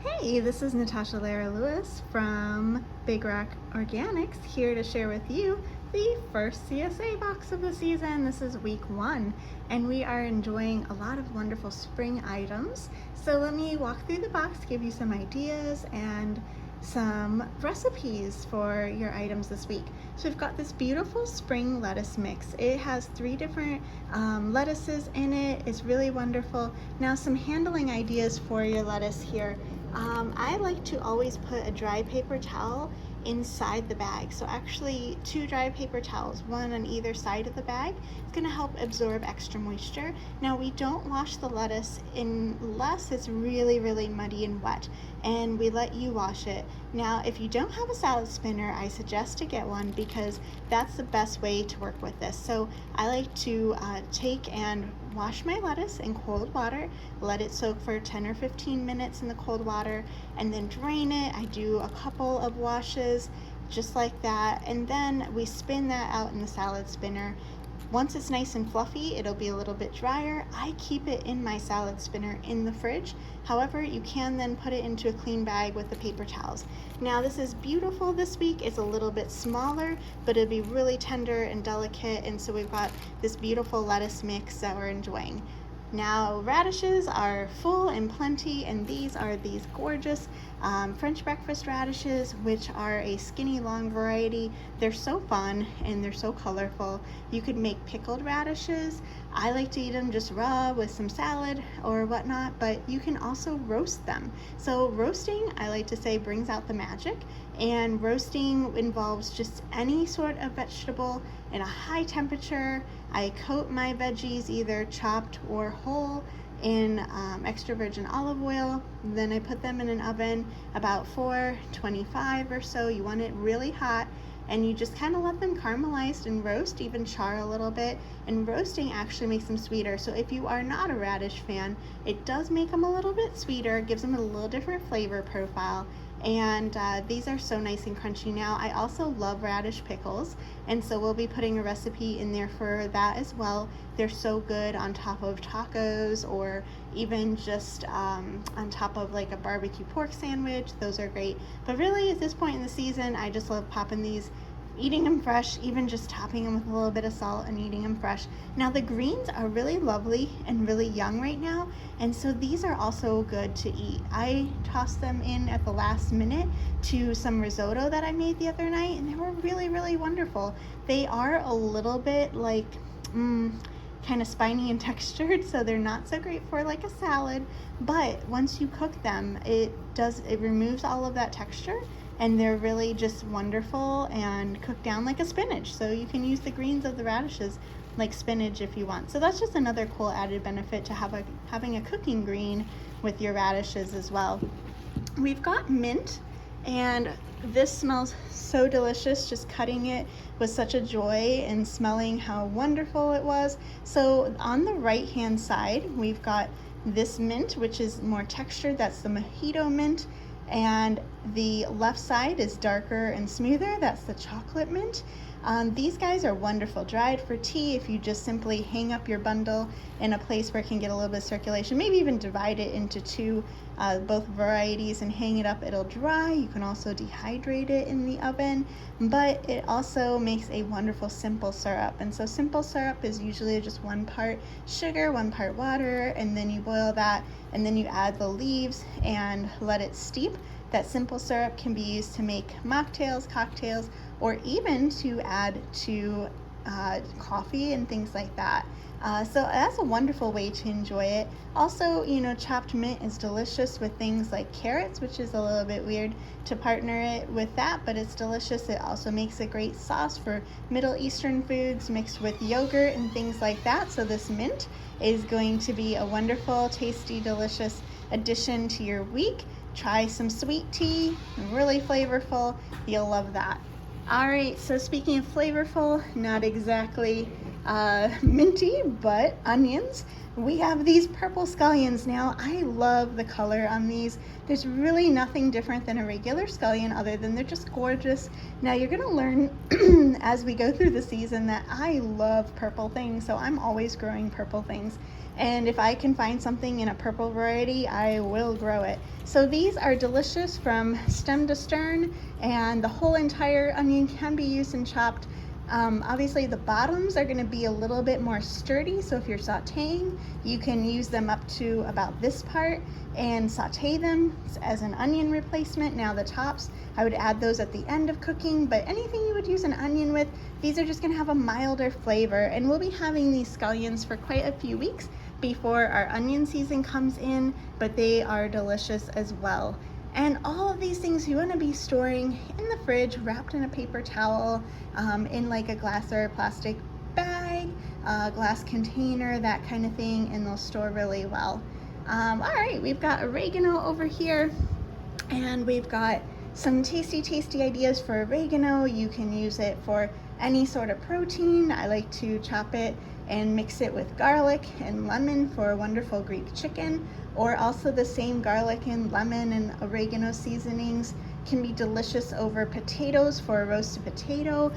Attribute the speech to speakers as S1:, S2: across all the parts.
S1: Hey, this is Natasha Lara Lewis from Big Rock Organics here to share with you the first CSA box of the season. This is week 1 and we are enjoying a lot of wonderful spring items. So let me walk through the box, give you some ideas and some recipes for your items this week. So we've got this beautiful spring lettuce mix. It has 3 different lettuces in it. It's really wonderful. Now some handling ideas for your lettuce here. I like to always put a dry paper towel inside the bag. So actually 2 dry paper towels, one on either side of the bag. It's going to help absorb extra moisture. Now we don't wash the lettuce unless it's really muddy and wet, and we let you wash it. Now if you don't have a salad spinner, I suggest to get one because that's the best way to work with this. So I like to take and wash my lettuce in cold water, let it soak for 10 or 15 minutes in the cold water, and then drain it. I do a couple of washes just like that, and then we spin that out in the salad spinner. Once it's nice and fluffy, it'll be a little bit drier. I keep it in my salad spinner in the fridge. However, you can then put it into a clean bag with the paper towels. Now this is beautiful this week. It's a little bit smaller, but it'll be really tender and delicate, and so we've got this beautiful lettuce mix that we're enjoying. Now radishes are full and plenty, and these are these gorgeous French breakfast radishes, which are a skinny long variety. They're so fun and they're so colorful. You could make pickled radishes. I like to eat them just raw with some salad or whatnot, but you can also roast them. So roasting, I like to say, brings out the magic, and roasting involves just any sort of vegetable in a high temperature. I coat my veggies either chopped or whole in extra virgin olive oil. Then I put them in an oven about 425 or so. You want it really hot, and you just kind of let them caramelize and roast, even char a little bit. And roasting actually makes them sweeter. So if you are not a radish fan, it does make them a little bit sweeter, gives them a little different flavor profile. And these are so nice and crunchy. Now I also love radish pickles, and so we'll be putting a recipe in there for that as well. They're so good on top of tacos, or even just on top of like a barbecue pork sandwich. Those are great. But really at this point in the season, I just love popping these, eating them fresh, even just topping them with a little bit of salt and eating them fresh. Now the greens are really lovely and really young right now, and so these are also good to eat. I tossed them in at the last minute to some risotto that I made the other night, and they were really wonderful. They are a little bit like kind of spiny and textured, so they're not so great for like a salad, but once you cook them, it removes all of that texture, and they're really just wonderful and cooked down like a spinach. So you can use the greens of the radishes like spinach if you want. So that's just another cool added benefit to having a cooking green with your radishes as well. We've got mint, and this smells so delicious. Just cutting it was such a joy, and smelling how wonderful it was. So on the right hand side, we've got this mint, which is more textured. That's the Mojito mint. And the left side is darker and smoother. That's the chocolate mint. These guys are wonderful. Dried for tea, if you just simply hang up your bundle in a place where it can get a little bit of circulation, maybe even divide it into 2, both varieties, and hang it up, it'll dry. You can also dehydrate it in the oven, but it also makes a wonderful simple syrup. And so simple syrup is usually just 1 part sugar, 1 part water, and then you boil that, and then you add the leaves and let it steep. That simple syrup can be used to make mocktails, cocktails, or even to add to coffee and things like that. So that's a wonderful way to enjoy it. Also, chopped mint is delicious with things like carrots, which is a little bit weird to partner it with that, but it's delicious. It also makes a great sauce for Middle Eastern foods mixed with yogurt and things like that. So this mint is going to be a wonderful, tasty, delicious addition to your week. Try some sweet tea, really flavorful. You'll love that. All right, so speaking of flavorful, not exactly minty, but onions. We have these purple scallions. Now, I love the color on these. There's really nothing different than a regular scallion other than they're just gorgeous. Now, you're gonna learn as we go through the season that I love purple things, so I'm always growing purple things. and if I can find something in a purple variety, I will grow it. So these are delicious from stem to stern, and the whole entire onion can be used and chopped. Obviously the bottoms are going to be a little bit more sturdy, so if you're sauteing, you can use them up to about this part and saute them as an onion replacement. Now the tops, I would add those at the end of cooking, but anything you would use an onion with, these are just going to have a milder flavor, and we'll be having these scallions for quite a few weeks before our onion season comes in, but they are delicious as well. And all of these things you want to be storing in the fridge, wrapped in a paper towel, in like a glass or a plastic bag, glass container, that kind of thing, and they'll store really well. All right, we've got oregano over here, and we've got some tasty ideas for oregano. You can use it for any sort of protein. I like to chop it and mix it with garlic and lemon for a wonderful Greek chicken, or also the same garlic and lemon and oregano seasonings can be delicious over potatoes for a roasted potato.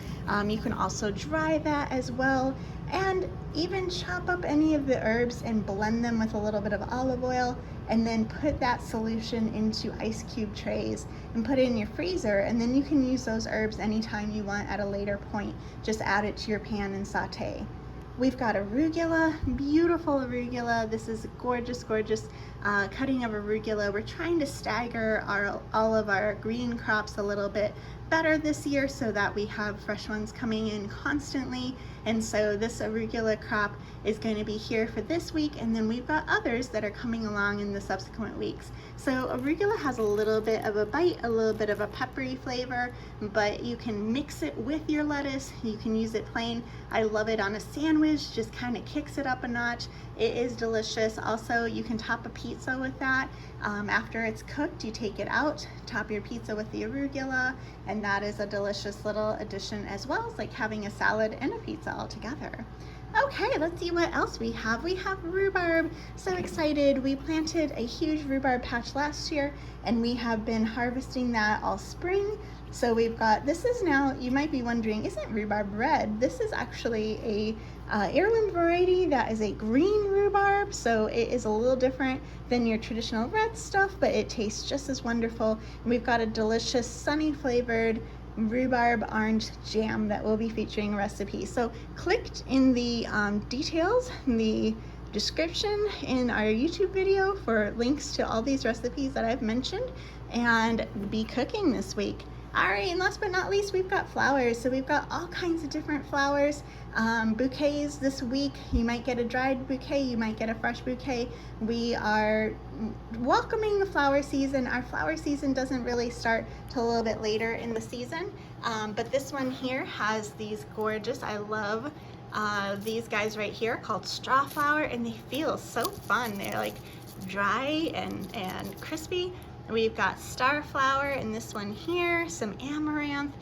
S1: You can also dry that as well, and even chop up any of the herbs and blend them with a little bit of olive oil, and then put that solution into ice cube trays and put it in your freezer, and then you can use those herbs anytime you want at a later point. Just add it to your pan and saute. We've got arugula, beautiful arugula. This is a gorgeous cutting of arugula. We're trying to stagger all of our green crops a little bit better this year so that we have fresh ones coming in constantly. And so this arugula crop is going to be here for this week, and then we've got others that are coming along in the subsequent weeks. So arugula has a little bit of a bite, a little bit of a peppery flavor, but you can mix it with your lettuce. You can use it plain. I love it on a sandwich, just kind of kicks it up a notch. It is delicious. Also, you can top a pizza with that. After it's cooked, you take it out, top your pizza with the arugula, and that is a delicious little addition as well. It's like having a salad and a pizza all together. Okay, let's see what else we have. We have rhubarb. So excited. We planted a huge rhubarb patch last year, and we have been harvesting that all spring. So we've got, this is now, you might be wondering, isn't rhubarb red? This is actually a heirloom variety that is a green rhubarb, so it is a little different than your traditional red stuff, but it tastes just as wonderful. And we've got a delicious sunny flavored rhubarb orange jam that we'll be featuring a recipe. So clicked in the details in the description in our YouTube video for links to all these recipes that I've mentioned and be cooking this week. All right, and last but not least, we've got flowers. So we've got all kinds of different flowers. Bouquets this week. You might get a dried bouquet, you might get a fresh bouquet. We are welcoming the flower season. Our flower season doesn't really start till a little bit later in the season, but this one here has these gorgeous, I love these guys right here called straw flower, and they feel so fun. They're like dry and crispy. We've got star flower in this one here, some amaranth,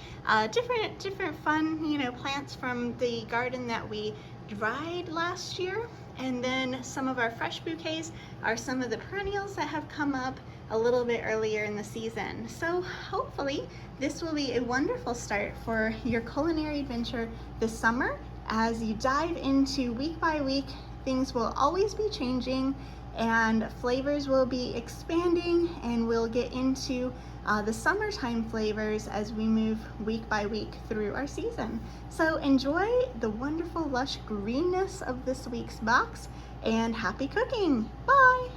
S1: different fun, plants from the garden that we dried last year. And then some of our fresh bouquets are some of the perennials that have come up a little bit earlier in the season. So hopefully this will be a wonderful start for your culinary adventure this summer. As you dive into week by week, things will always be changing, and flavors will be expanding, and we'll get into the summertime flavors as we move week by week through our season. So enjoy the wonderful lush greenness of this week's box, and happy cooking. Bye!